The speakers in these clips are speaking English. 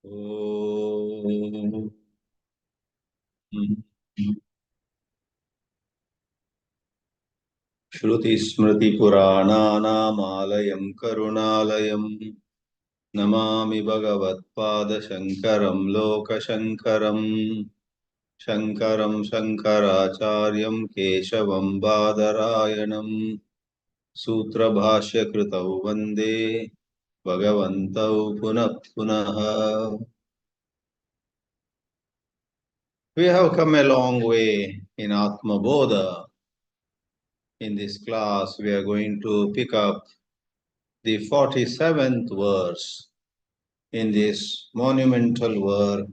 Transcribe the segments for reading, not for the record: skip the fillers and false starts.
ॐ श्रुतिस्मृतिपुराणानामालयं करुणालयं नमामि भगवत्पादशङ्करं लोकशङ्करम् शङ्करं शङ्कराचार्यं केशवं बादरायणं सूत्रभाष्यकृतौ वन्दे भगवन्तौ पुनः पुनः. We have come a long way in āTMABODHA. In this class, we are going to pick up the 47th verse in this monumental work,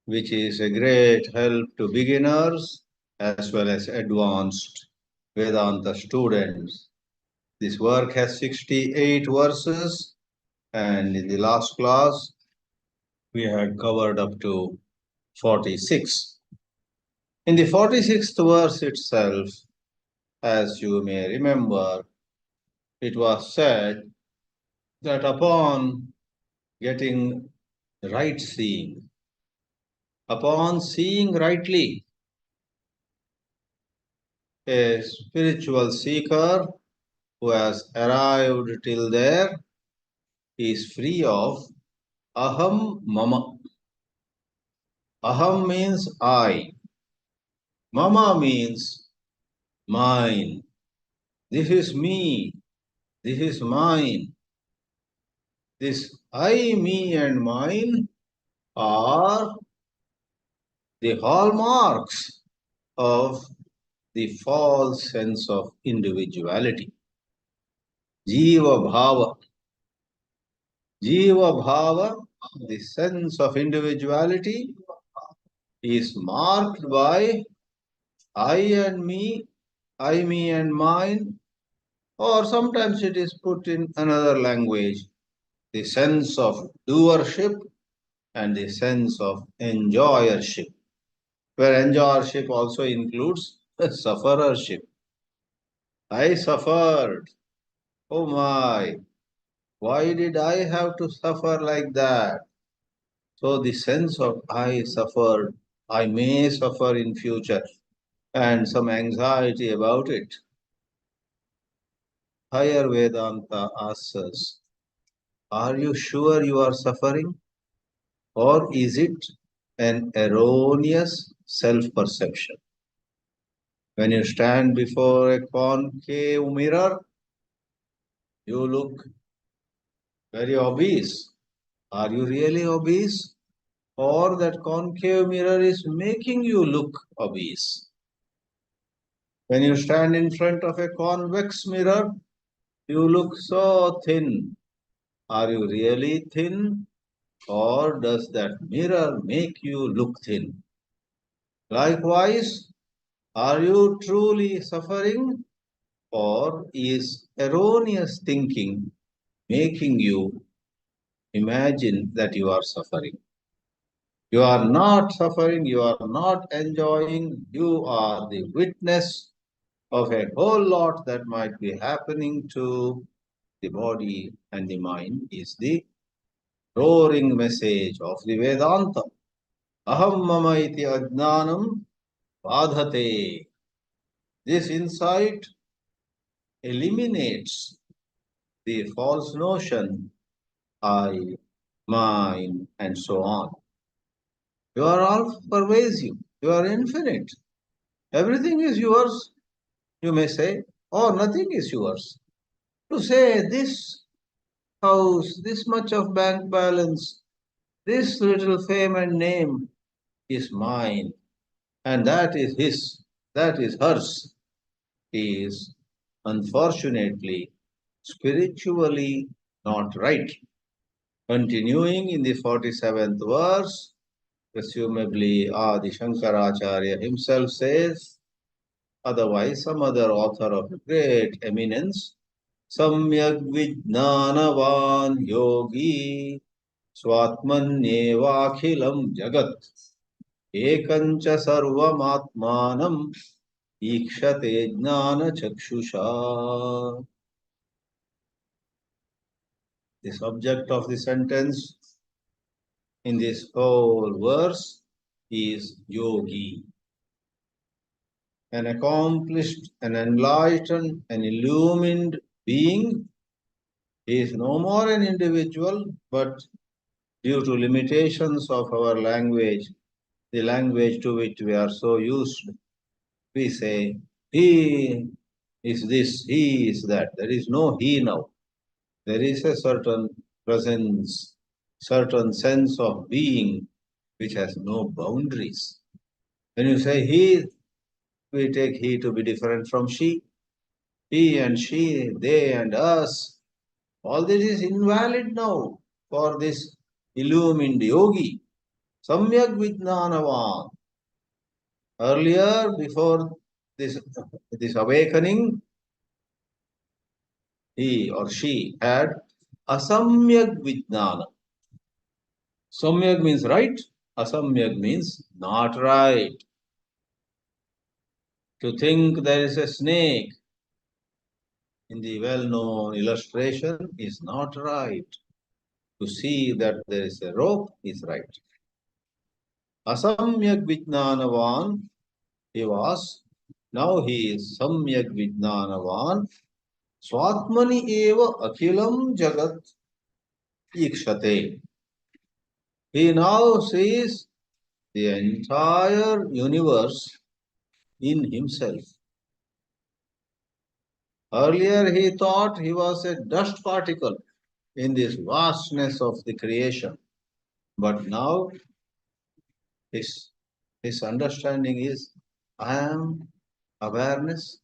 which is a great help to beginners as well as advanced Vedanta students. This work has 68 verses, and in the last class, we had covered up to 46. In the 46th verse itself, as you may remember, it was said that upon getting right seeing, upon seeing rightly, a spiritual seeker who has arrived till there is free of aham mama. Aham means I. Mama means mine. This is me. This is mine. This I, me, and mine are the hallmarks of the false sense of individuality. Jiva bhava. Jiva bhava, the sense of individuality, is marked by I and me, I, me, and mine, or sometimes it is put in another language, the sense of doership and the sense of enjoyership, where enjoyership also includes sufferership. I suffered. Oh my, why did I have to suffer like that? So the sense of I suffered, I may suffer in future, and some anxiety about it. Higher Vedanta asks us, are you sure you are suffering? Or is it an erroneous self-perception? When you stand before a concave mirror, you look very obese. Are you really obese? Or that concave mirror is making you look obese? When you stand in front of a convex mirror, you look so thin. Are you really thin? Or does that mirror make you look thin? Likewise, are you truly suffering? Or is erroneous thinking making you imagine that you are suffering? You are not suffering, you are not enjoying, you are the witness of a whole lot that might be happening to the body and the mind, is the roaring message of the Vedanta. Aham mama iti ajnanam badhate. This insight eliminates the false notion, I, mine, and so on. You are all pervasive. You are infinite. Everything is yours, you may say, or nothing is yours. To say this house, this much of bank balance, this little fame and name is mine, and that is his, that is hers, is unfortunately spiritually not right. Continuing in the 47th verse, presumably Adi Shankaracharya himself says, otherwise some other author of great eminence, Samyak Vijnanavan Yogi Swatmanyevakhilam Jagat Ekancha Sarvam Atmanam Ikshate Jnana Chakshusha. The subject of the sentence in this whole verse is yogi. An accomplished, an enlightened, an illumined being. He is no more an individual, but due to limitations of our language, the language to which we are so used, we say, he is this, he is that. There is no he now. There is a certain presence, certain sense of being which has no boundaries. When you say he, we take he to be different from she. He and she, they and us. All this is invalid now for this illumined yogi. Samyak Vijnanavan. Earlier, before this awakening, he or she had asamyak Vijnana. Samyak means right, asamyak means not right. To think there is a snake in the well-known illustration is not right. To see that there is a rope is right. Asamyak Vijnanavan he was, now he is Samyak Vijnanavan. Swatmani eva akhilam jagat ikshate. He now sees the entire universe in himself. Earlier he thought he was a dust particle in this vastness of the creation. But now his understanding is, I am awareness,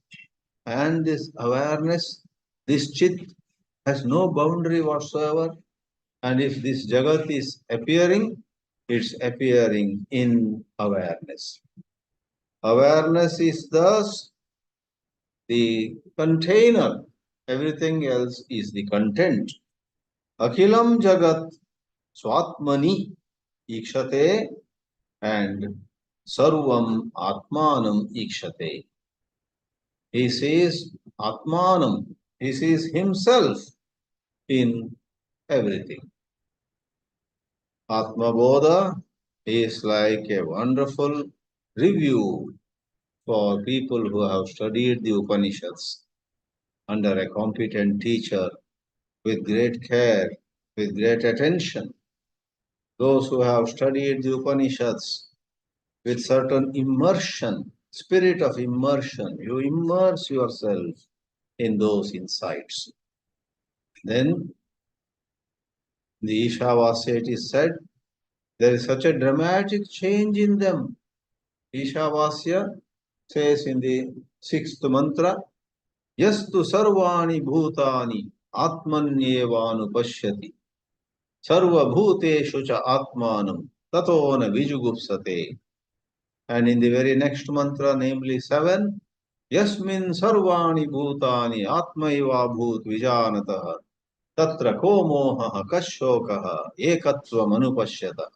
and this awareness, this chit has no boundary whatsoever. And if this jagat is appearing, it's appearing in awareness. Awareness is thus the container. Everything else is the content. Akhilam jagat swatmani ikshate and sarvam atmanam ikshate. He sees atmanam. He sees himself in everything. āTMABODHA is like a wonderful review for people who have studied the Upanishads under a competent teacher with great care, with great attention. Those who have studied the Upanishads with certain immersion, spirit of immersion, you immerse yourself in those insights. Then the Ishavasya, it is said, there is such a dramatic change in them. Ishavasya says in the 6th mantra, Yastu sarvani bhutani ātmanyevānu pashyati sarva bhuteshu cha ātmanam tato na vijugupsate. And in the very next mantra, namely 7, Yasmin sarvani bhutani ātmaiva bhūt vijanataha tatra ko mohaha kashokaha ekatva manupashyata.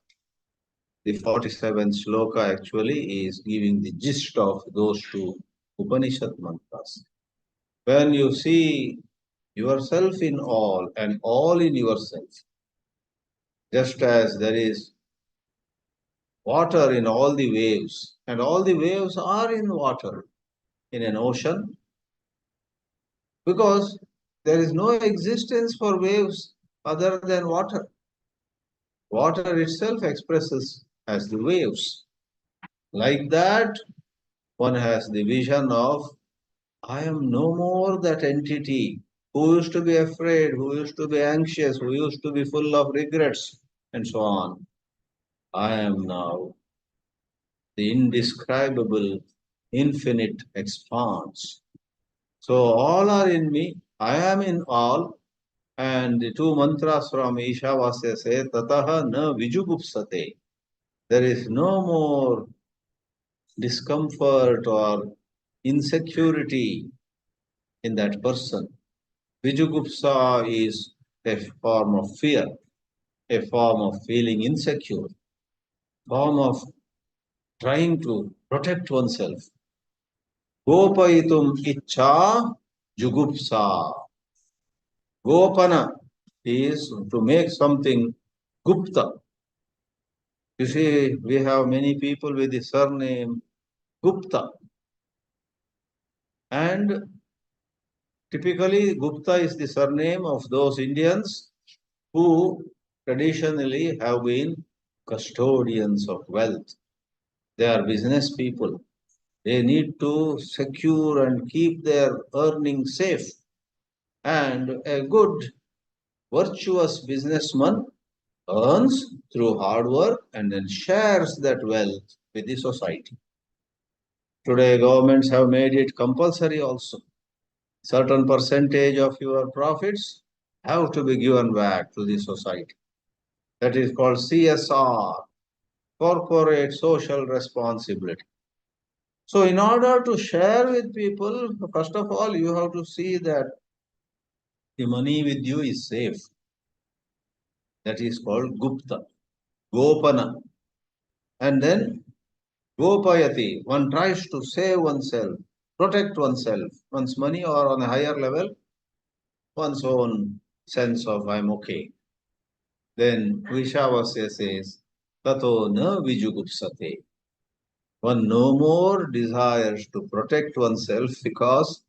The 47th sloka actually is giving the gist of those two Upanishad mantras. When you see yourself in all and all in yourself, just as there is water in all the waves, and all the waves are in water in an ocean, because there is no existence for waves other than water. Water itself expresses as the waves. Like that, one has the vision of, I am no more that entity who used to be afraid, who used to be anxious, who used to be full of regrets, and so on. I am now the indescribable, infinite expanse. So all are in me, I am in all, and the two mantras from Ishavasya say, Tataha na vijugupsate. There is no more discomfort or insecurity in that person. Vijugupsa is a form of fear, a form of feeling insecure, form of trying to protect oneself. Gopaitum ichcha jugupsa. Gopana is to make something gupta, You see, we have many people with the surname Gupta. And typically, Gupta is the surname of those Indians who traditionally have been custodians of wealth. They are business people. They need to secure and keep their earnings safe. And a good, virtuous businessman earns through hard work and then shares that wealth with the society. Today, governments have made it compulsory also. Certain percentage of your profits have to be given back to the society. That is called CSR, corporate social responsibility. So, in order to share with people, first of all, you have to see that the money with you is safe. That is called Gupta, Gopana. And then Gopayati, one tries to save oneself, protect oneself, one's money, or on a higher level, one's own sense of I'm okay. Then Vishavasya says, Tato na vijugupsate. One no more desires to protect oneself because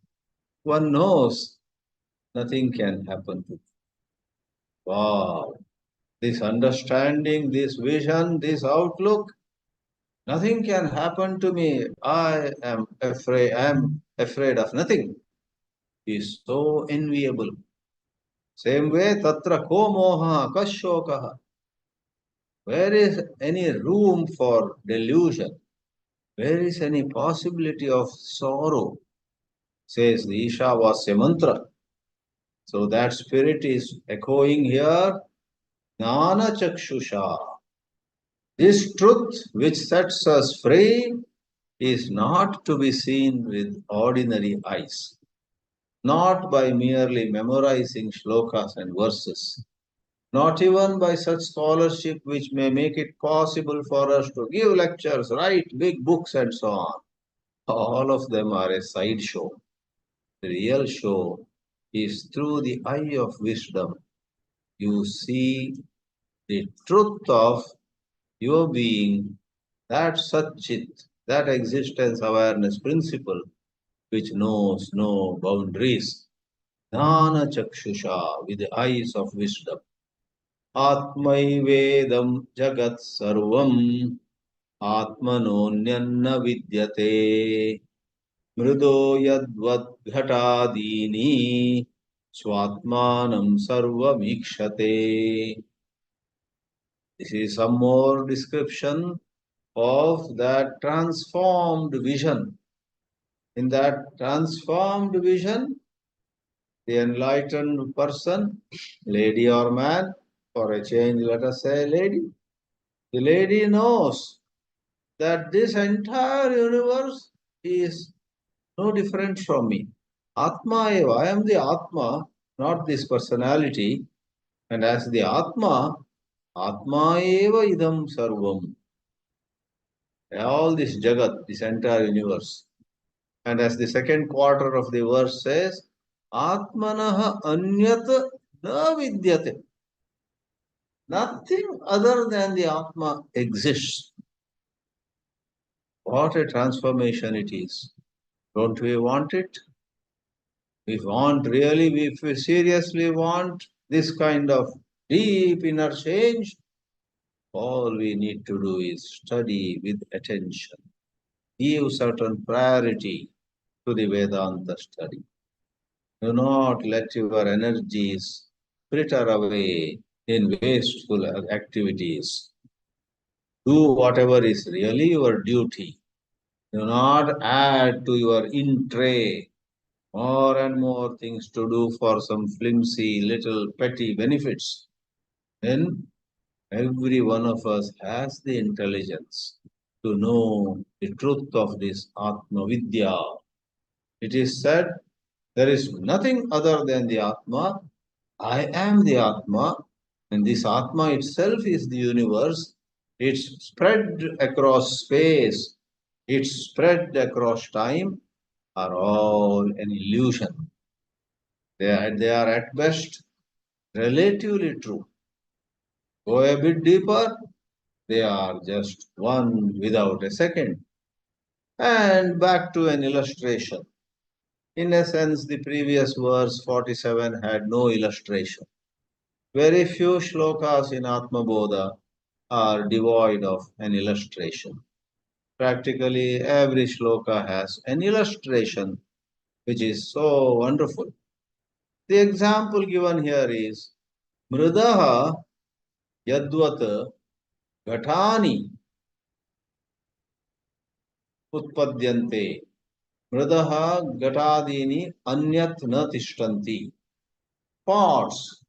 one knows nothing can happen to you. Wow. This understanding, this vision, this outlook, nothing can happen to me. I am afraid of nothing. Is so enviable. Same way, tatra ko moha kashokaha. Where is any room for delusion? Where is any possibility of sorrow? Says the Ishavasya mantra. So that spirit is echoing here. Jnāna cakshushā. This truth which sets us free is not to be seen with ordinary eyes, not by merely memorizing shlokas and verses, not even by such scholarship which may make it possible for us to give lectures, write big books, and so on. All of them are a sideshow. The real show is through the eye of wisdom. You see the truth of your being, that Satchit, that existence awareness principle which knows no boundaries. Jnana chakshusha, with the eyes of wisdom. Atmaivedam jagat sarvam atmanonyanna vidyate mrido yadvadghatadini swatmanam sarvamikshate. This is some more description of that transformed vision. In that transformed vision, the enlightened person, lady or man, for a change, let us say lady, the lady knows that this entire universe is no different from me. Atma eva, I am the Atma, not this personality. And as the Atma, Atma eva idam sarvam. All this Jagat, this entire universe. And as the second quarter of the verse says, Atmanaha anyat na vidyate. Nothing other than the Atma exists. What a transformation it is. Don't we want it? We want really, if we seriously want this kind of deep inner change, all we need to do is study with attention. Give certain priority to the Vedanta study. Do not let your energies fritter away in wasteful activities. Do whatever is really your duty. Do not add to your in tray more and more things to do for some flimsy little petty benefits. Then every one of us has the intelligence to know the truth of this Atma Vidya. It is said there is nothing other than the Atma. I am the Atma, and this Atma itself is the universe. It's spread across space, it's spread across time, are all an illusion. They are at best relatively true. Go a bit deeper, They are just one without a second. And back to an illustration. In a sense, the previous verse 47 had no illustration. Very few shlokas in āTMABODHA are devoid of an illustration. Practically every shloka has an illustration which is so wonderful. The example given here is Mridaha Yadvat Ghatani Utpadyante. Mridaha Ghatadini Anyat na tishtanti. Pots.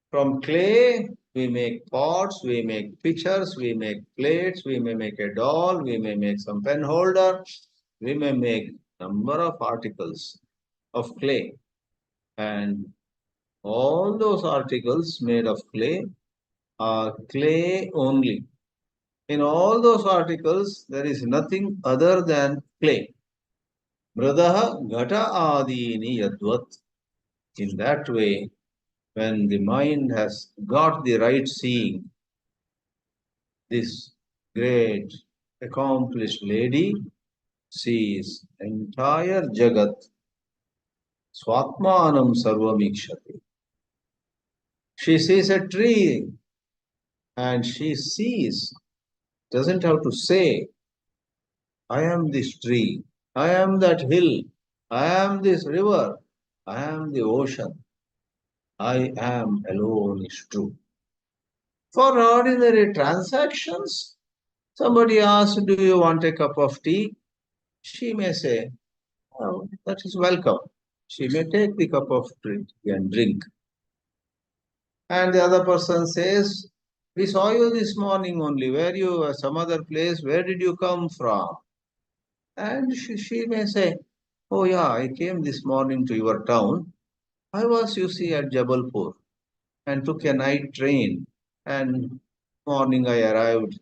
From clay, we make pots, we make pitchers, we make plates, we may make a doll, we may make some pen holder, we may make number of articles of clay. And all those articles made of clay are clay only. In all those articles, there is nothing other than clay. Mradaha ghata adini yadvat. In that way, when the mind has got the right seeing, this great accomplished lady sees entire Jagat Swatmanam Sarvamikshati. She sees a tree and she sees, doesn't have to say, I am this tree, I am that hill, I am this river, I am the ocean, I am alone is true. For ordinary transactions, somebody asks, do you want a cup of tea? She may say, oh, that is welcome. She may take the cup of tea and drink. And the other person says, we saw you this morning only. Were you at some other place? Where did you come from? And she may say, oh yeah, I came this morning to your town. I was, you see, at Jabalpur and took a night train. And morning I arrived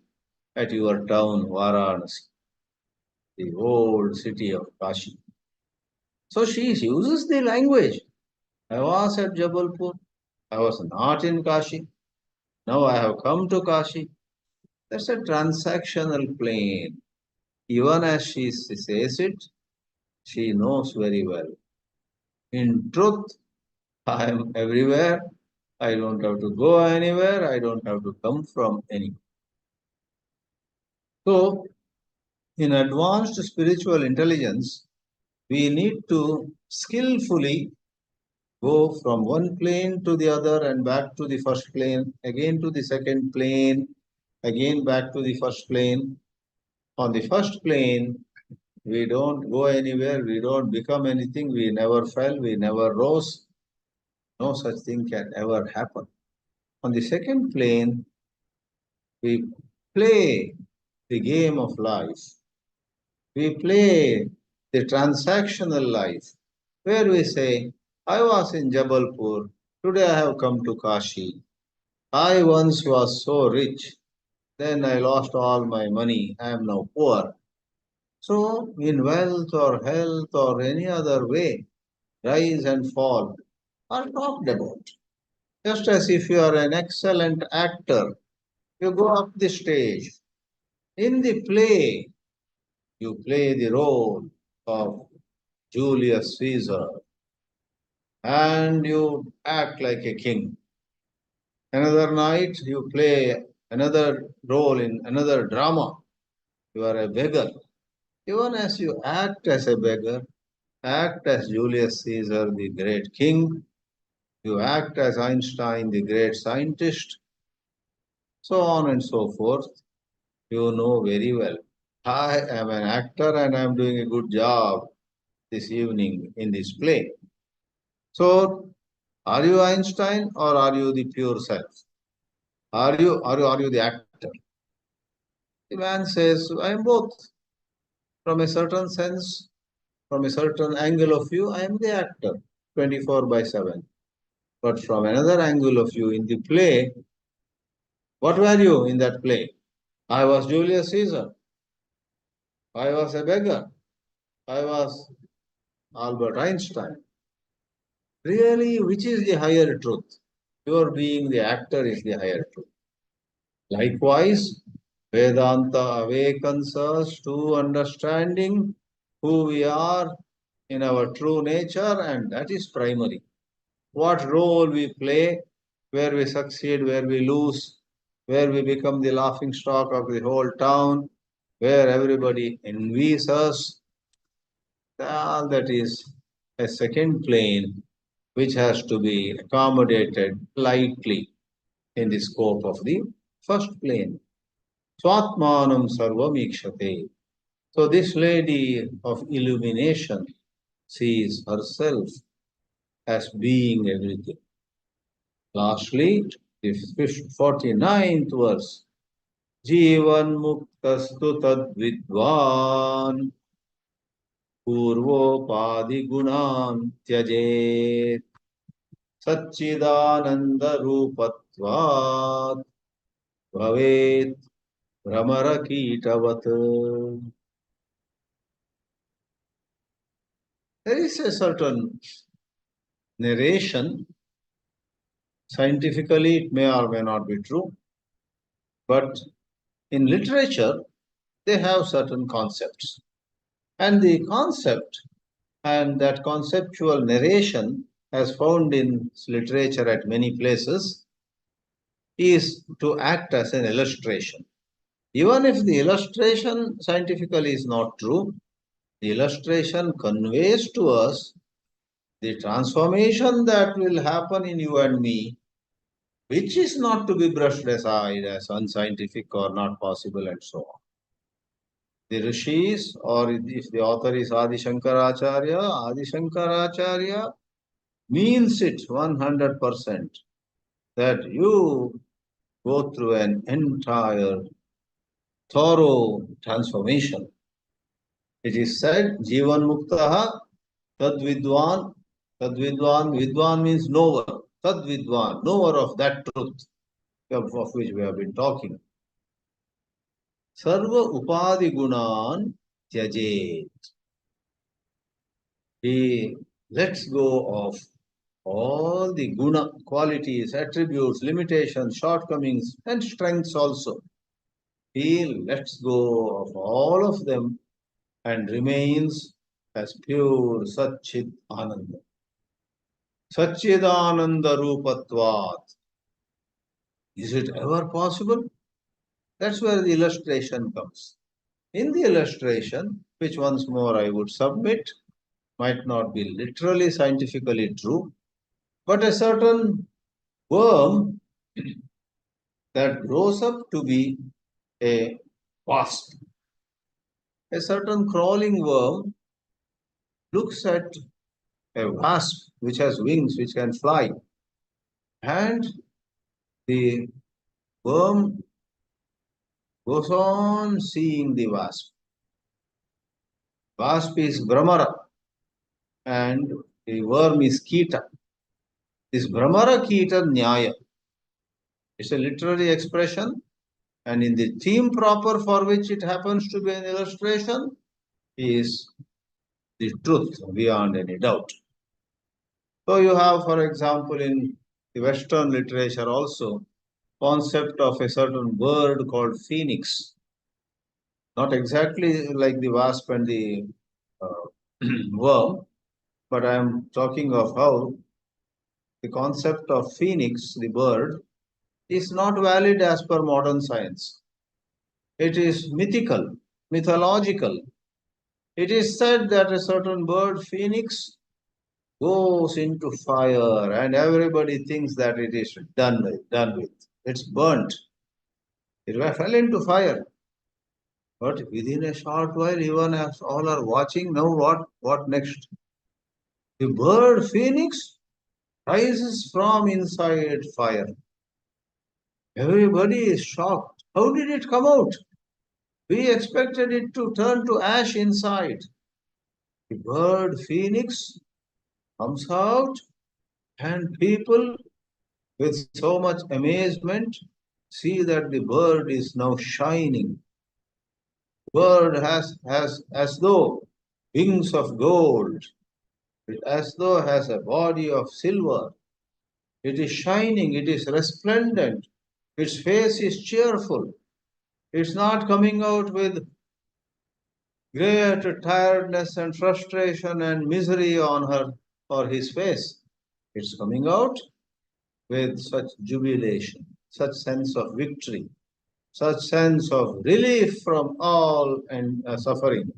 at your town, Varanasi, the old city of Kashi. So she uses the language. I was at Jabalpur. I was not in Kashi. Now I have come to Kashi. That's a transactional plane. Even as she says it, she knows very well. In truth, I am everywhere. I don't have to go anywhere. I don't have to come from anywhere. So, in advanced spiritual intelligence, we need to skillfully go from one plane to the other and back to the first plane, again to the second plane, again back to the first plane. On the first plane, we don't go anywhere, we don't become anything, we never fell, we never rose. No such thing can ever happen. On the second plane, we play the game of life. We play the transactional life where we say, I was in Jabalpur, today I have come to Kashi. I once was so rich, then I lost all my money, I am now poor. So, in wealth or health or any other way, rise and fall are talked about. Just as if you are an excellent actor, you go up the stage. In the play, you play the role of Julius Caesar and you act like a king. Another night, you play another role in another drama. You are a beggar. Even as you act as a beggar, act as Julius Caesar, the great king, you act as Einstein, the great scientist, so on and so forth. You know very well. I am an actor and I am doing a good job this evening in this play. So, are you Einstein or are you the pure self? Are you the actor? The man says, I am both. From a certain sense, from a certain angle of view, I am the actor, 24 by 7. But from another angle of view in the play, what were you in that play? I was Julius Caesar. I was a beggar. I was Albert Einstein. Really, which is the higher truth? Your being the actor is the higher truth. Likewise, Vedanta awakens us to understanding who we are in our true nature, and that is primary. What role we play, where we succeed, where we lose, where we become the laughing stock of the whole town, where everybody envies us, all that is a second plane which has to be accommodated lightly in the scope of the first plane. Swatmanam sarvamikshate. So this lady of illumination sees herself as being everything. Lastly, the 49th verse. Jivan muktastu tad vidvan purvopadi gunan tyajet satchidananda rupatvat bhavet ramarakitavat. There is a certain narration. Scientifically, it may or may not be true, but in literature, they have certain concepts. And the concept and that conceptual narration, as found in literature at many places, is to act as an illustration. Even if the illustration scientifically is not true, the illustration conveys to us the transformation that will happen in you and me, which is not to be brushed aside as unscientific or not possible and so on. The rishis, or if the author is Adi Shankaracharya means it 100% that you go through an entire thorough transformation. It is said, Jivan Muktaha Tad Vidwan. Tad Vidwan, Vidwan means knower. Tad Vidwan, knower of that truth of which we have been talking. Sarva Upadi Gunan Tyajet. He lets go of all the guna qualities, attributes, limitations, shortcomings, and strengths also. He lets go of all of them and remains as pure Satchit Ananda. Satchidananda Rupatvat. Is it ever possible? That's where the illustration comes. In the illustration, which once more I would submit, might not be literally scientifically true, but a certain worm that grows up to be a wasp. A certain crawling worm looks at a wasp which has wings which can fly, and the worm goes on seeing the wasp. Wasp is Brahmara and the worm is Kita. This Brahmara Kita Nyaya is a literary expression, and in the theme proper for which it happens to be an illustration is the truth beyond any doubt. So you have, for example, in the Western literature also, concept of a certain bird called phoenix. Not exactly like the wasp and the worm, but I am talking of how the concept of phoenix, the bird, is not valid as per modern science. It is mythical, mythological. It is said that a certain bird, phoenix, goes into fire and everybody thinks that it is done with. It's burnt. It fell into fire. But within a short while, even as all are watching, now what next? The bird phoenix rises from inside fire. Everybody is shocked. How did it come out? We expected it to turn to ash inside. The bird phoenix comes out, and people, with so much amazement, see that the bird is now shining. Bird has as though wings of gold. It as though has a body of silver. It is shining, it is resplendent, its face is cheerful. It's not coming out with great tiredness and frustration and misery on her or his face. It's coming out with such jubilation, such sense of victory, such sense of relief from all and suffering.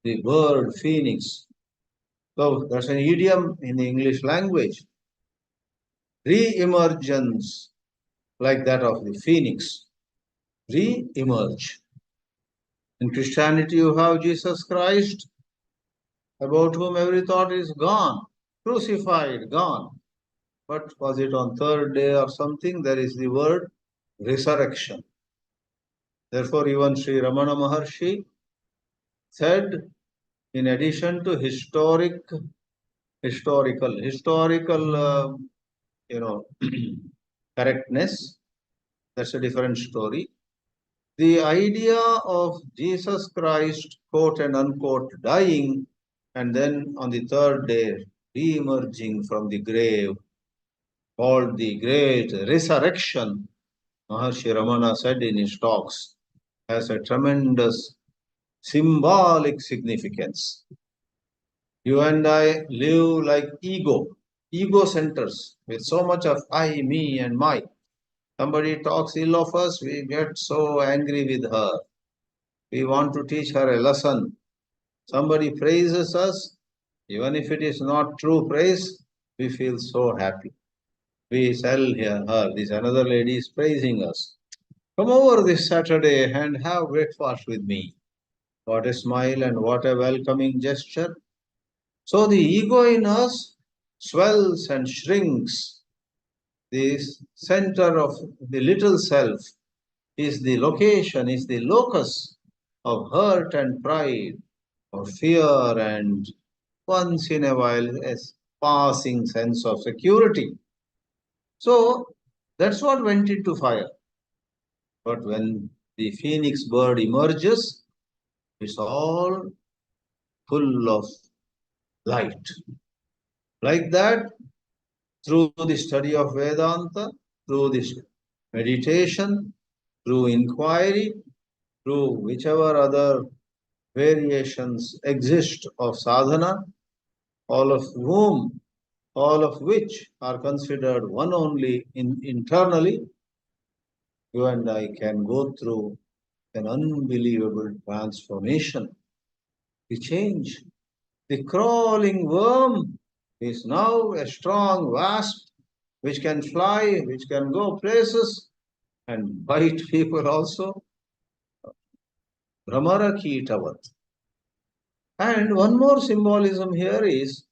The bird phoenix. So that's an idiom in the English language. Re-emergence, like that of the phoenix. Re-emerge. In Christianity, you have Jesus Christ, about whom every thought is gone, crucified, gone. But was it on third day or something? There is the word resurrection. Therefore, even Sri Ramana Maharshi said, in addition to historical, you know, correctness, that's a different story. The idea of Jesus Christ, quote and unquote, dying and then on the third day re-emerging from the grave, called the great resurrection, Maharshi Ramana said in his talks, has a tremendous symbolic significance. You and I live like ego centers with so much of I, me, and my. Somebody talks ill of us, we get so angry with her. We want to teach her a lesson. Somebody praises us, even if it is not true praise, we feel so happy. We tell her, this another lady is praising us. Come over this Saturday and have breakfast with me. What a smile and what a welcoming gesture. So the ego in us swells and shrinks. The center of the little self is the location, is the locus of hurt and pride, of fear and once in a while a passing sense of security. So that's what went into fire. But when the phoenix bird emerges, it's all full of light. Like that, through the study of Vedanta, through this meditation, through inquiry, through whichever other variations exist of sadhana, all of whom, all of which are considered one only internally, you and I can go through an unbelievable transformation. The change. The crawling worm is now a strong wasp which can fly, which can go places and bite people also. Ramarak. And one more symbolism here is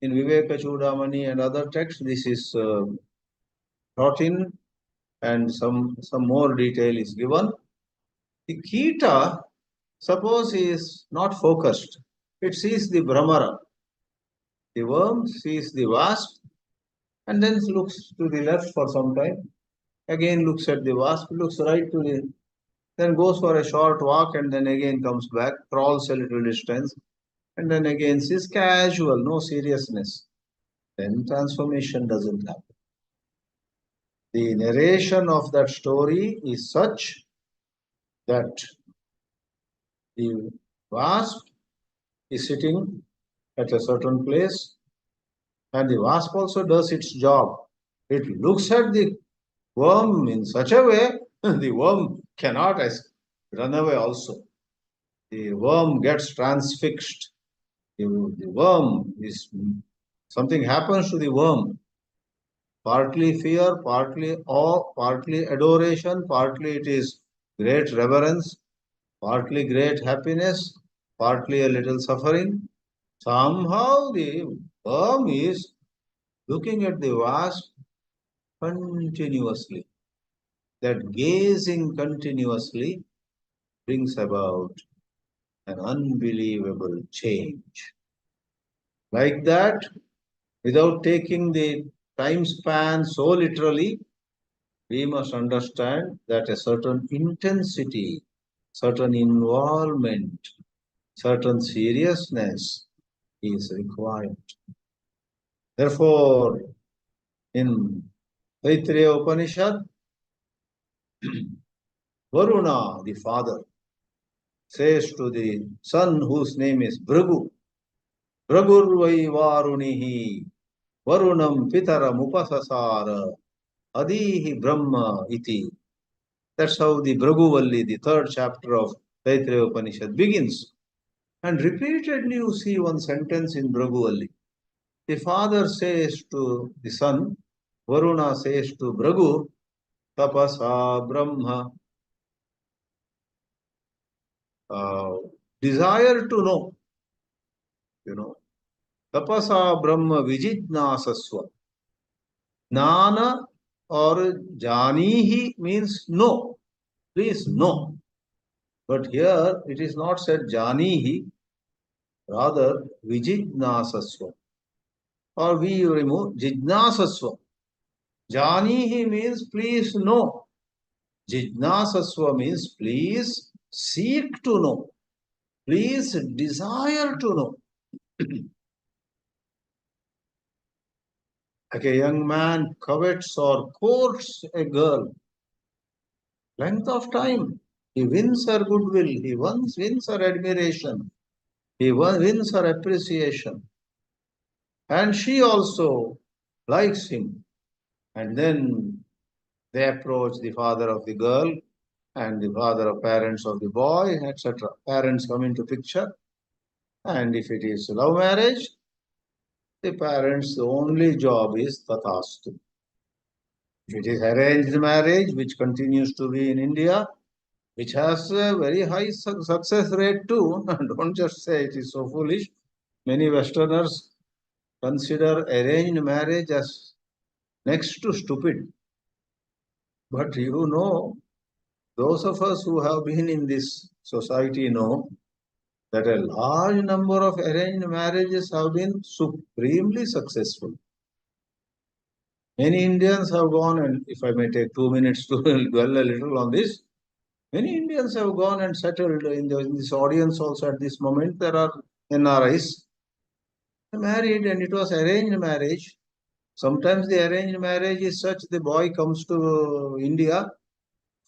in Viveka Chudamani and other texts, this is brought in and some more detail is given. The Kita, suppose, is not focused. It sees the Brahmara. The worm sees the wasp and then looks to the left for some time. Again looks at the wasp, looks right to the, then goes for a short walk and then again comes back, crawls a little distance, and then again sees casual, no seriousness. Then transformation doesn't happen. The narration of that story is such that the wasp is sitting at a certain place and the wasp also does its job. It looks at the worm in such a way, the worm cannot run away also. The worm gets transfixed. The worm is, something happens to the worm. Partly fear, partly awe, partly adoration, partly it is great reverence, partly great happiness, partly a little suffering. Somehow the worm is looking at the wasp continuously. That gazing continuously brings about an unbelievable change. Like that, without taking the time span so literally, we must understand that a certain intensity, certain involvement, certain seriousness is required. Therefore, in Taittiriya Upanishad, Varuna, the father, says to the son whose name is Bhrigu, Bhragurvai Varunihi, Varunam Pitaram Upasasara, Adihi Brahma iti. That's how the Bhraguvalli, the third chapter of Taittiriya Upanishad, begins. And repeatedly you see one sentence in Bhraguvalli. The father says to the son, Varuna says to Bhragu, Tapasa Brahma, desire to know, you know, Tapasa Brahma Vijidnasaswa. Jnana or Janihi means no. Please no. But here it is not said Janihi, rather Vijidnasaswa. Or we remove Jidnasaswa. Janihi means please know. Jidnasaswa means please seek to know. Please desire to know. Like a young man covets or courts a girl, length of time, he wins her goodwill, he wins her admiration, he wins her appreciation, and she also likes him. And then they approach the father of the girl and the father of parents of the boy, etc. Parents come into picture, and if it is love marriage, the parents' only job is tathastu. If it is arranged marriage, which continues to be in India, which has a very high success rate too, don't just say it is so foolish. Many Westerners consider arranged marriage as next to stupid. But you know, those of us who have been in this society know that a large number of arranged marriages have been supremely successful. Many Indians have gone, and if I may take 2 minutes to dwell a little on this, many Indians have gone and settled in this audience also at this moment. There are NRIs married, and it was arranged marriage. Sometimes the arranged marriage is such the boy comes to India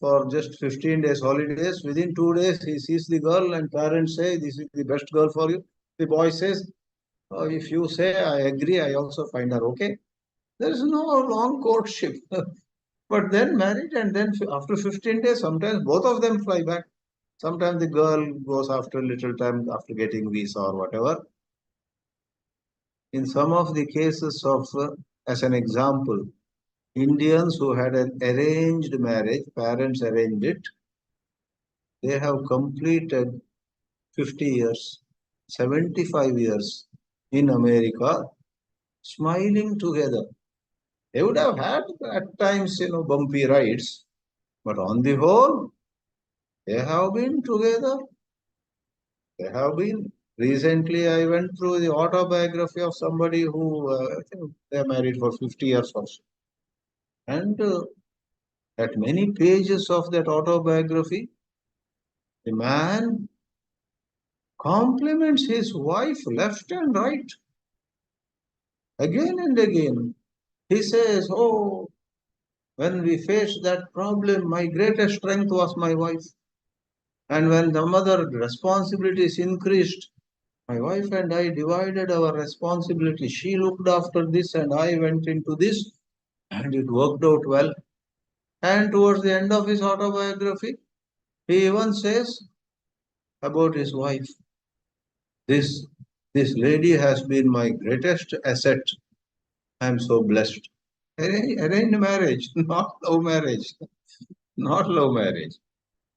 for just 15 days holidays. Within 2 days, he sees the girl, and parents say, "This is the best girl for you." The boy says, "Oh, if you say I agree, I also find her okay." There is no long courtship. But then married, and then after 15 days, sometimes both of them fly back. Sometimes the girl goes after a little time after getting visa or whatever. In some of the cases of, as an example, Indians who had an arranged marriage, parents arranged it, they have completed 50 years, 75 years in America, smiling together. They would have had at times, bumpy rides, but on the whole, they have been together. They have been. Recently, I went through the autobiography of somebody who, I think they are married for 50 years or so. And at many pages of that autobiography, the man compliments his wife left and right, again and again. He says, "Oh, when we faced that problem, my greatest strength was my wife. And when some other responsibilities increased, my wife and I divided our responsibility. She looked after this and I went into this, and it worked out well." And towards the end of his autobiography, he even says about his wife, this, this lady has been my greatest asset. I am so blessed. Arranged marriage, not love marriage. Not love marriage.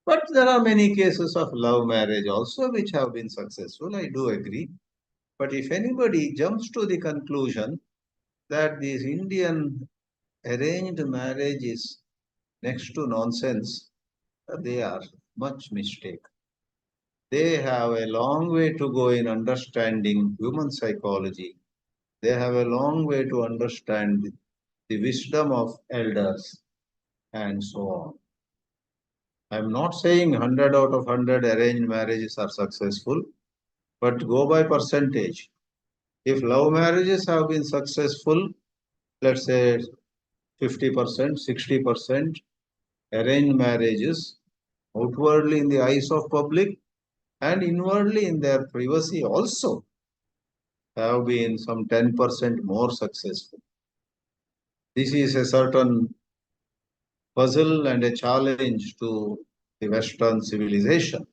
But there are many cases of love marriage also which have been successful. I do agree. But if anybody jumps to the conclusion that this Indian arranged marriage is next to nonsense, they are much mistaken. They have a long way to go in understanding human psychology. They have a long way to understand the wisdom of elders and so on. I'm not saying 100 out of 100 arranged marriages are successful, but go by percentage. If love marriages have been successful, let's say 50%, 60%, arranged marriages outwardly in the eyes of public and inwardly in their privacy also, have been some 10% more successful. This is a certain puzzle and a challenge to the Western civilization.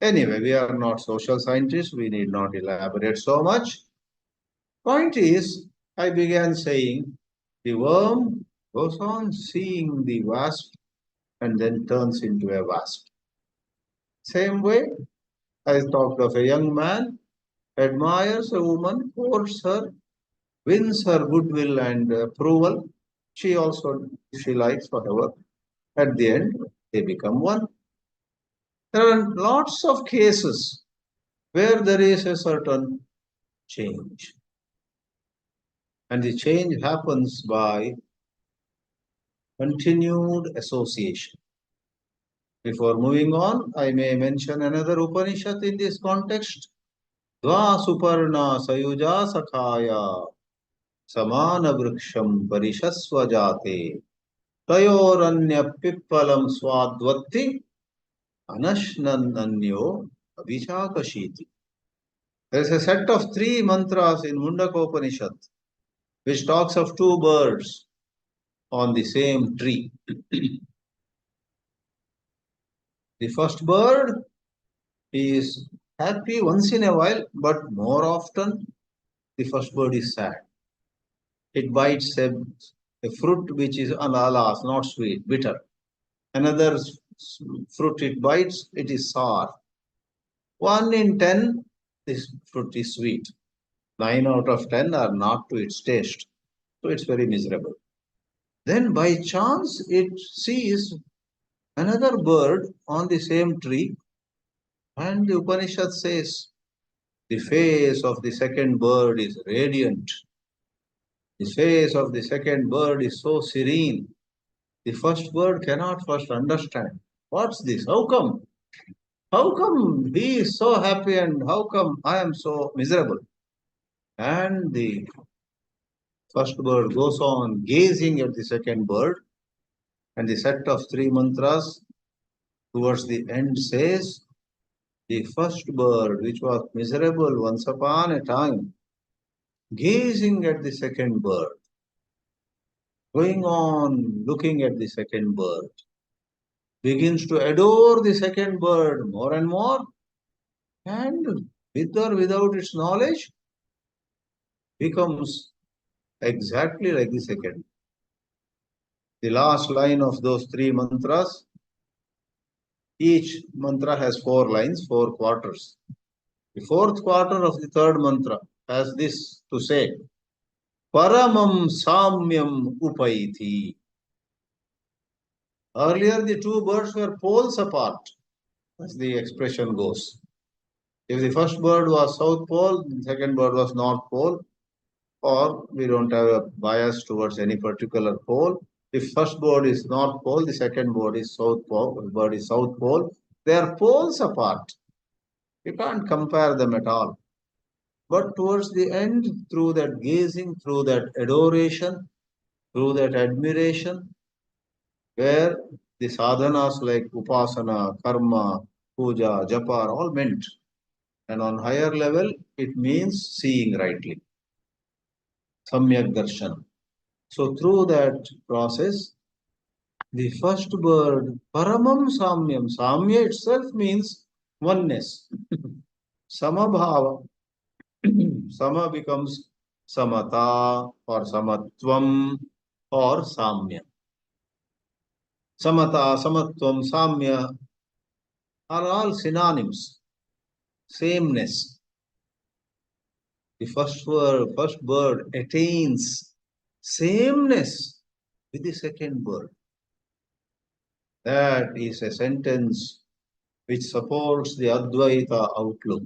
Anyway, we are not social scientists, we need not elaborate so much. Point is, I began saying, the worm goes on seeing the wasp and then turns into a wasp. Same way, I talked of a young man, admires a woman, courts her, wins her goodwill and approval. She also, if she likes, whatever. At the end, they become one. There are lots of cases where there is a certain change. And the change happens by continued association. Before moving on, I may mention another Upanishad in this context. Dva suparna sayuja sakhaya samana vriksham parishasva jate tayoranya pippalam swadvatti anashnan anyo abhichakashiti. There is a set of three mantras in Mundaka Upanishad which talks of two birds on the same tree. The first bird is happy once in a while, but more often the first bird is sad. It bites a fruit which is alas, not sweet, bitter. Another fruit it bites, it is sour. 1 in 10, this fruit is sweet. 9 out of 10 are not to its taste. So it's very miserable. Then by chance it sees another bird on the same tree, and the Upanishad says the face of the second bird is radiant. The face of the second bird is so serene. The first bird cannot first understand. What's this? How come? How come he is so happy and how come I am so miserable? And the first bird goes on gazing at the second bird, and the set of three mantras towards the end says, the first bird, which was miserable once upon a time, gazing at the second bird, going on looking at the second bird, begins to adore the second bird more and more, and with or without its knowledge, becomes exactly like the second. The last line of those three mantras, each mantra has 4 lines, 4 quarters. The fourth quarter of the third mantra has this to say, Paramam Samyam Upaiti. Earlier, the two birds were poles apart, as the expression goes. If the first bird was South Pole, the second bird was North Pole, or we don't have a bias towards any particular pole. If first bird is North Pole, the second bird is South Pole. They are poles apart. You can't compare them at all. But towards the end, through that gazing, through that adoration, through that admiration, where the sadhanas like upasana, karma, puja, japa are all meant. And on higher level, it means seeing rightly. Samyak darshan. So through that process, the first bird, paramam samyam. Samya itself means oneness. Samabhava. Sama becomes samata or samatvam or samya. Samata, samatvam, samya are all synonyms. Sameness. The first bird attains sameness with the second bird. That is a sentence which supports the Advaita outlook.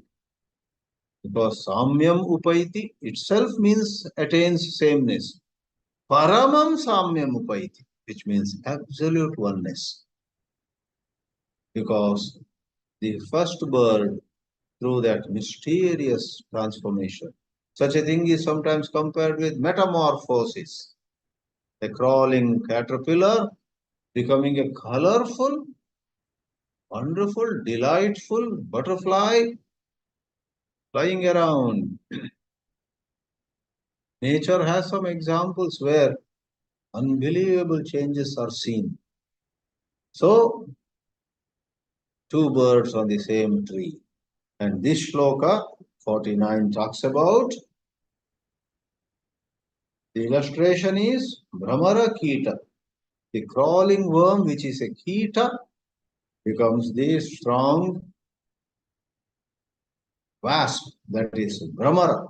Because Samyam Upaiti itself means attains sameness. Paramam Samyam Upaiti, which means absolute oneness. Because the first bird, through that mysterious transformation, such a thing is sometimes compared with metamorphosis. A crawling caterpillar becoming a colorful wonderful, delightful butterfly flying around. Nature has some examples where unbelievable changes are seen. So, two birds on the same tree. And this shloka 49 talks about the illustration is Brahmara Kita. The crawling worm, which is a Kita, becomes the strong wasp, that is Brahmara.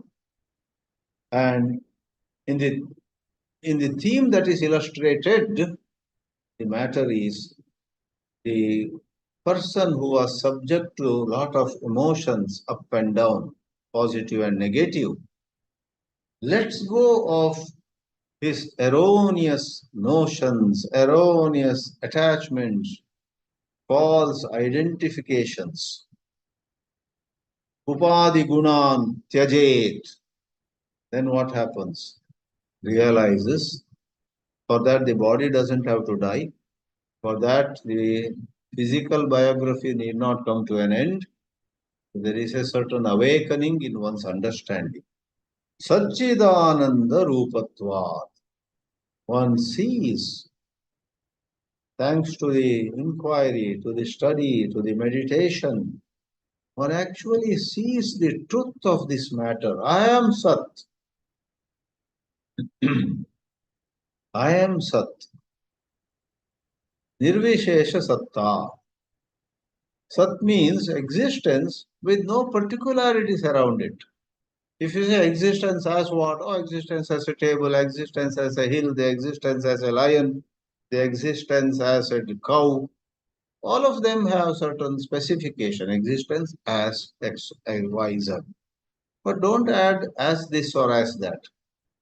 And in the theme that is illustrated, the matter is the person who was subject to a lot of emotions up and down, positive and negative, lets go of his erroneous notions, erroneous attachments, false identifications. Upadi gunan tyajet. Then what happens? Realizes for that the body doesn't have to die. For that the physical biography need not come to an end. There is a certain awakening in one's understanding. Satchidananda Rupatvat. One sees, thanks to the inquiry, to the study, to the meditation, one actually sees the truth of this matter. I am Sat. I am Sat. Nirvishesha Satta. Sat means existence with no particularities around it. If you say existence as what? Oh, existence as a table, existence as a hill, the existence as a lion, the existence as a cow, all of them have certain specification. Existence as X, Y, Z. But don't add as this or as that.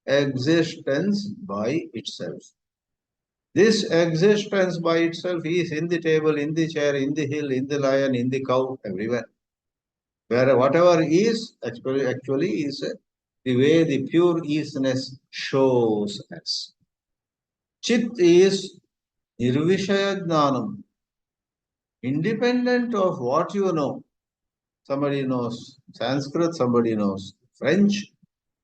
Existence by itself. This existence by itself is in the table, in the chair, in the hill, in the lion, in the cow, everywhere. Where whatever is actually is the way the pure isness shows us. Chit is nirvishaya jnanam, independent of what you know. Somebody knows Sanskrit, somebody knows French,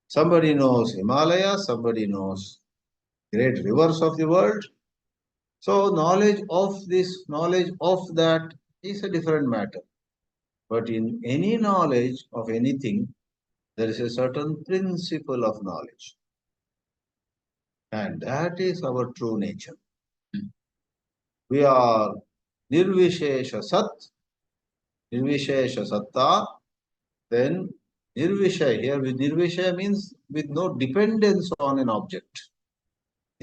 somebody knows Himalaya, somebody knows great rivers of the world. So knowledge of this, knowledge of that is a different matter. But in any knowledge of anything, there is a certain principle of knowledge. And that is our true nature. We are nirvishesha sat, nirvishesha satta, then nirvishaya. Here with nirvishaya means with no dependence on an object.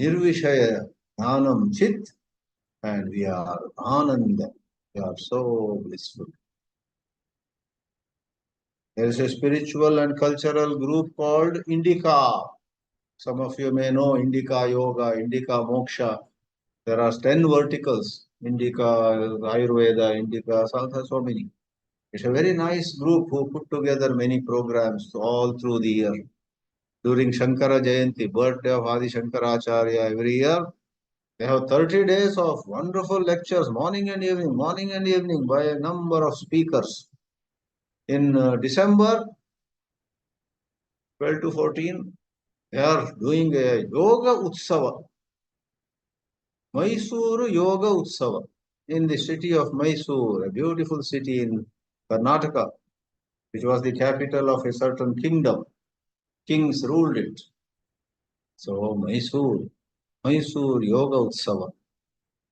Nirvishaya jnanam chit, and we are ananda. We are so blissful. There is a spiritual and cultural group called Indica. Some of you may know Indica Yoga, Indica Moksha. There are 10 verticals. Indica, Ayurveda, Indica, so many. It's a very nice group who put together many programs all through the year. During Shankara Jayanti, birthday of Adi Shankaracharya, every year, they have 30 days of wonderful lectures, morning and evening, by a number of speakers. In December 12 to 14, they are doing a Yoga Utsava, Mysuru Yoga Utsava, in the city of Mysore, a beautiful city in Karnataka, which was the capital of a certain kingdom. Kings ruled it. So Mysore Yoga Utsava.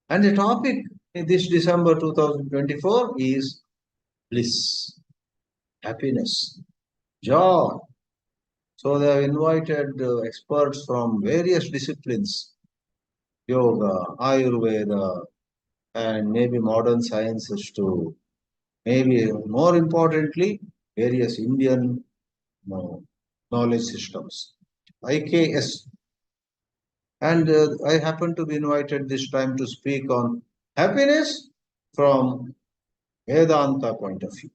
And the topic in this December 2024 is bliss, happiness, joy. So they have invited experts from various disciplines, yoga, Ayurveda, and maybe modern sciences too. Maybe more importantly, various Indian knowledge systems, IKS. And I happen to be invited this time to speak on happiness from Vedanta point of view.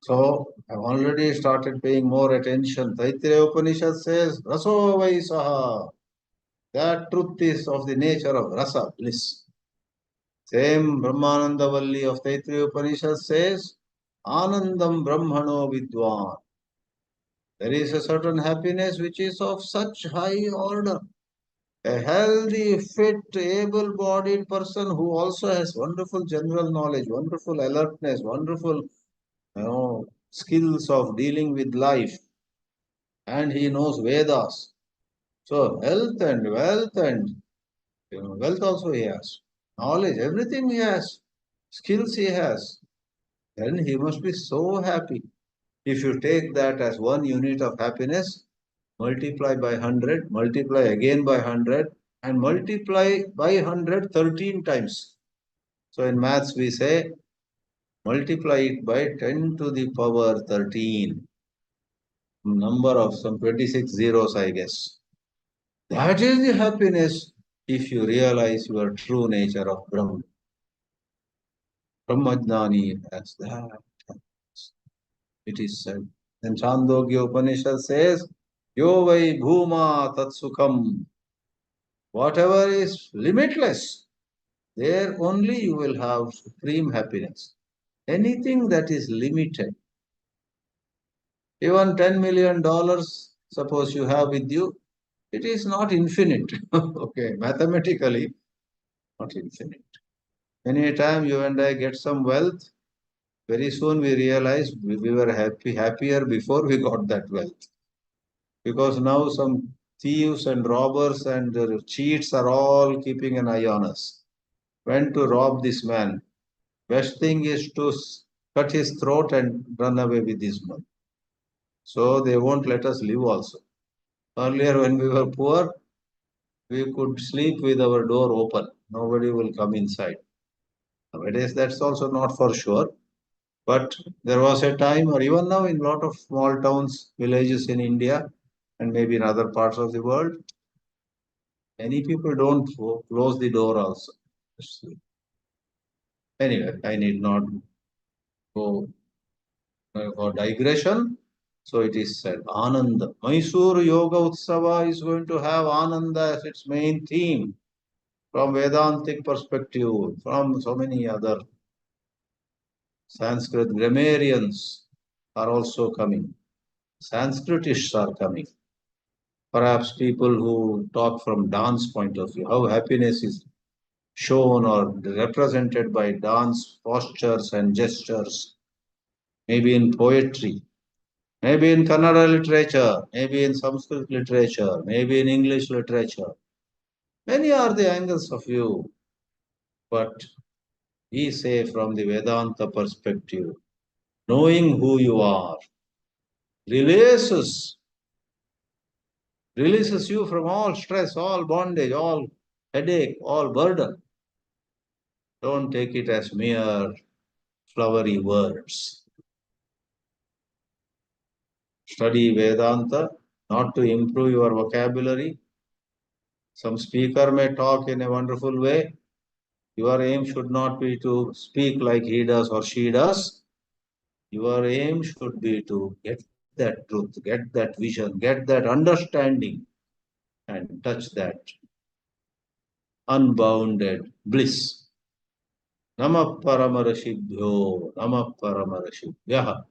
So I've already started paying more attention. Taittiriya Upanishad says, Raso Vaisaha. That truth is of the nature of rasa, bliss. Same Brahmananda Valli of Taittiriya Upanishad says, Anandam Brahmano Vidwan. There is a certain happiness which is of such high order. A healthy, fit, able-bodied person who also has wonderful general knowledge, wonderful alertness, wonderful skills of dealing with life, and he knows Vedas. So health and wealth and wealth also he has, knowledge, everything he has, skills he has. Then he must be so happy. If you take that as one unit of happiness, multiply by 100, multiply again by 100, and multiply by 100 13 times. So in maths we say multiply it by 10 to the power 13. Number of some 26 zeros, I guess. That is the happiness if you realize your true nature of Brahman. Brahmajnani has that. It is said. Then Chandogya Upanishad says, Yo vai bhuma tat sukham. Whatever is limitless, there only you will have supreme happiness. Anything that is limited, even $10 million, suppose you have with you, it is not infinite. Okay, mathematically, not infinite. Any time you and I get some wealth, very soon we realize we were happier before we got that wealth. Because now some thieves and robbers and cheats are all keeping an eye on us. When to rob this man? Best thing is to cut his throat and run away with his money. So they won't let us live also. Earlier when we were poor, we could sleep with our door open. Nobody will come inside. Nowadays that's also not for sure. But there was a time, or even now in a lot of small towns, villages in India, and maybe in other parts of the world, many people don't close the door also. Anyway, I need not go for digression. So it is said, Ananda. Mysore Yoga Utsava is going to have Ananda as its main theme from Vedantic perspective, from so many other Sanskrit grammarians are also coming. Sanskritists are coming. Perhaps people who talk from dance point of view, how happiness is shown or represented by dance postures and gestures, maybe in poetry, maybe in Kannada literature, maybe in Sanskrit literature, maybe in English literature. Many are the angles of view, but we say from the Vedanta perspective, knowing who you are releases you from all stress, all bondage, all headache, all burden. Don't take it as mere flowery words. Study Vedanta not to improve your vocabulary. Some speaker may talk in a wonderful way. Your aim should not be to speak like he does or she does. Your aim should be to get that truth, get that vision, get that understanding, and touch that unbounded bliss. Namah Paramarashibhyo, Namah Paramarashibhyaha.